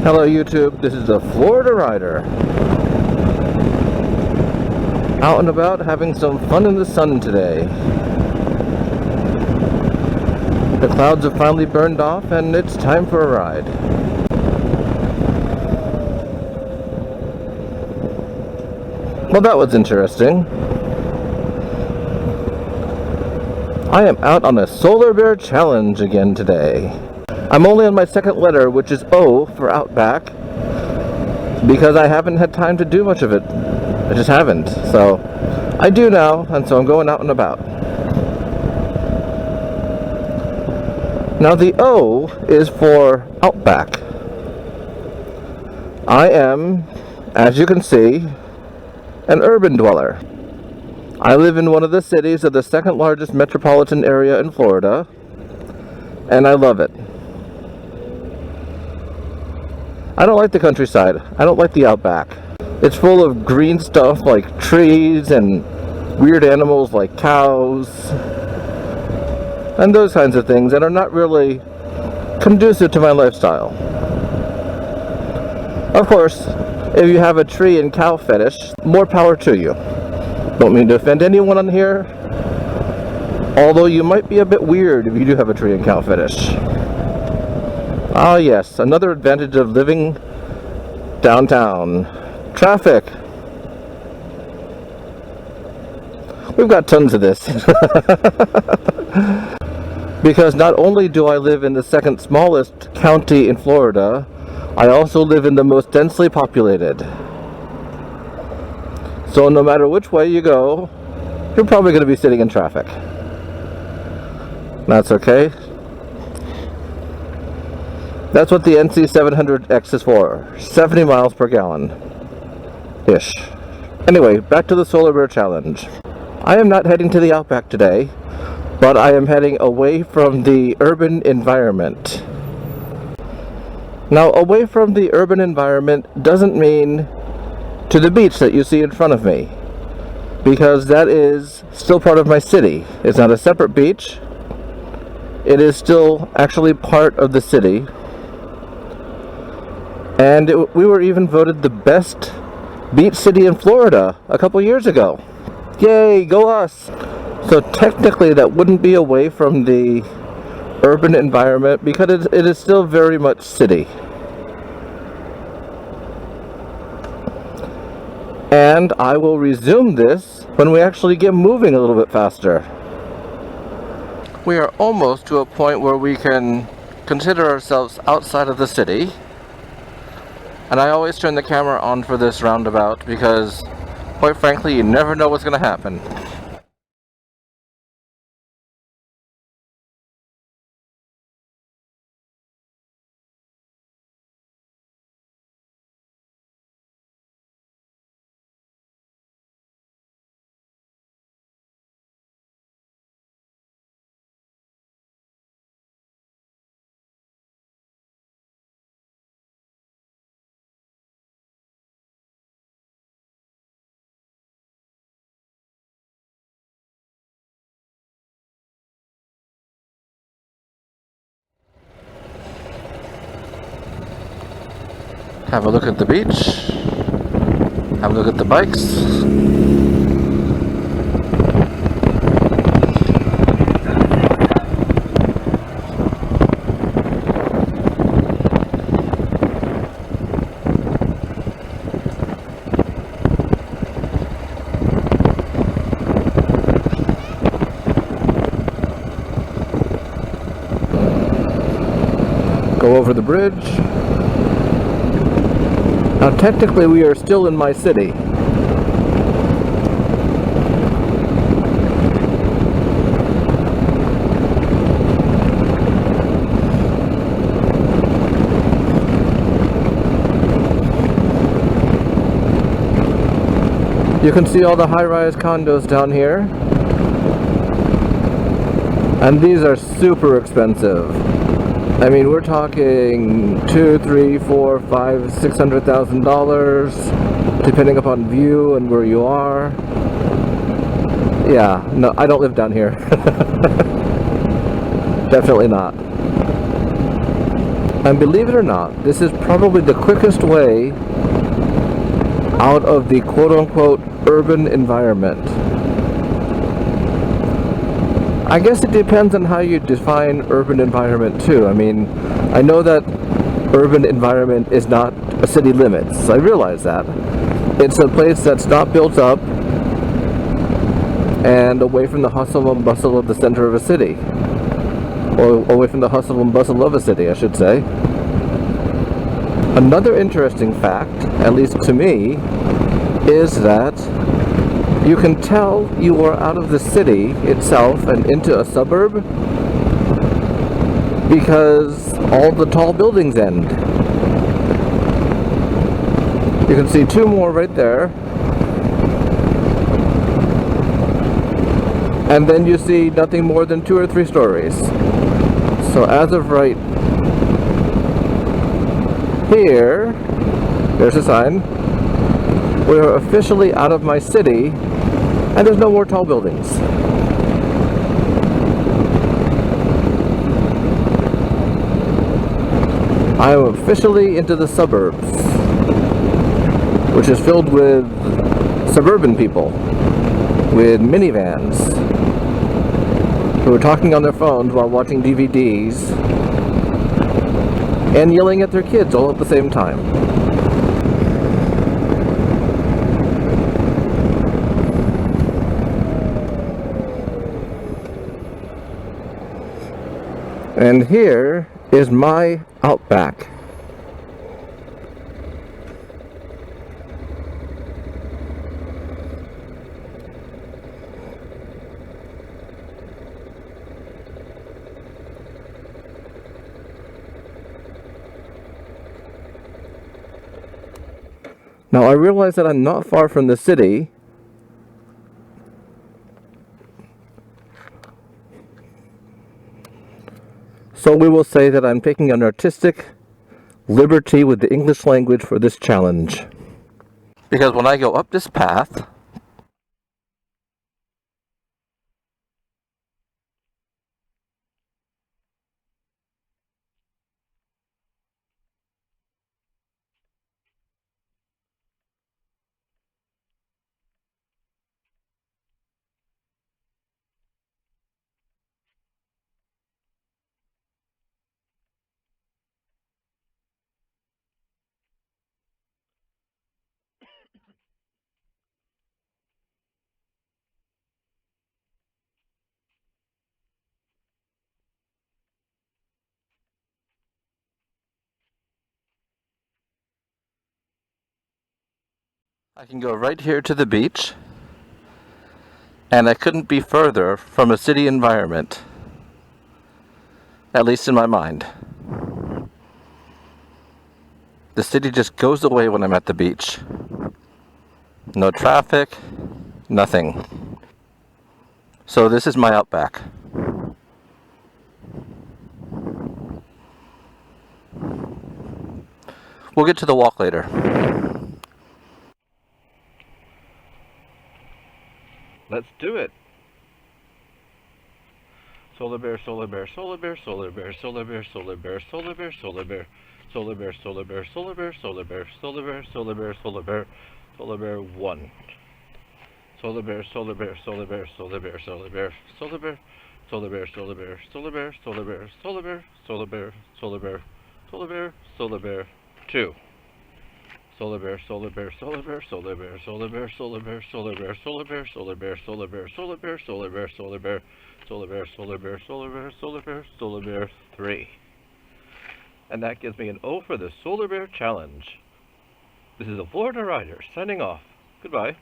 Hello YouTube, this is the Florida Rider. Out and about having some fun in the sun today. The clouds have finally burned off and it's time for a ride. Well, that was interesting. I am out on a Solar Bear Challenge again today. I'm only on my second letter, which is O for Outback, because I haven't had time to do much of it. I just haven't. So I do now, and so I'm going out and about. Now the O is for Outback. I am, as you can see, an urban dweller. I live in one of the cities of the second largest metropolitan area in Florida, and I love it. I don't like the countryside. I don't like the outback. It's full of green stuff like trees and weird animals like cows and those kinds of things that are not really conducive to my lifestyle. Of course, if you have a tree and cow fetish, more power to you. Don't mean to offend anyone on here, although you might be a bit weird if you do have a tree and cow fetish. Ah yes, another advantage of living downtown. Traffic. We've got tons of this. Because not only do I live in the second smallest county in Florida, I also live in the most densely populated. So no matter which way you go, you're probably going to be sitting in traffic. That's okay. That's what the NC700X is for. 70 miles per gallon. Ish. Anyway, back to the Solar Bear Challenge. I am not heading to the outback today, but I am heading away from the urban environment. Now, away from the urban environment doesn't mean to the beach that you see in front of me, because that is still part of my city. It's not a separate beach. It is still actually part of the city. And we were even voted the best beach city in Florida a couple years ago. Yay, go us! So technically that wouldn't be away from the urban environment because it is still very much city. And I will resume this when we actually get moving a little bit faster. We are almost to a point where we can consider ourselves outside of the city. And I always turn the camera on for this roundabout because, quite frankly, you never know what's going to happen. Have a look at the beach. Have a look at the bikes. Go over the bridge. Now technically we are still in my city. You can see all the high-rise condos down here. And these are super expensive. I mean, we're talking $200,000, $300,000, $400,000, $500,000, $600,000, depending upon view and where you are. Yeah, no, I don't live down here. Definitely not. And believe it or not, this is probably the quickest way out of the quote-unquote urban environment. I guess it depends on how you define urban environment too. I mean, I know that urban environment is not a city limits. I realize that. It's a place that's not built up and away from the hustle and bustle of the center of a city. Or away from the hustle and bustle of a city, I should say. Another interesting fact, at least to me, is that you can tell you are out of the city itself and into a suburb because all the tall buildings end. You can see two more right there. And then you see nothing more than 2 or 3 stories. So as of right here, there's a sign. We are officially out of my city, and there's no more tall buildings. I am officially into the suburbs, which is filled with suburban people, with minivans, who are talking on their phones while watching DVDs, and yelling at their kids all at the same time. And here is my Outback. Now I realize that I'm not far from the city, so we will say that I'm taking an artistic liberty with the English language for this challenge. Because when I go up this path, I can go right here to the beach, and I couldn't be further from a city environment, at least in my mind. The city just goes away when I'm at the beach. No traffic, nothing. So this is my Outback. We'll get to the walk later. Let's do it. Solar bear, solar bear, solar bear, solar bear, solar bear, solar bear, solar bear, solar bear, solar bear, solar bear, solar bear, solar bear, solar bear, solar bear, solar bear, solar bear 1. Solar bear, solar bear, solar bear, solar bear, solar bear, solar bear, solar bear, solar bear, solar bear, solar bear, solar bear, solar bear, solar bear, solar bear, solar bear 2. Solar bear, solar bear, solar bear, solar bear, solar bear, solar bear, solar bear, solar bear, solar bear, solar bear, solar bear, solar bear, solar bear, solar bear, solar bear, solar bear, solar bear, solar bear 3. And that gives me an O for the Solar Bear Challenge. This is a Florida Rider signing off. Goodbye.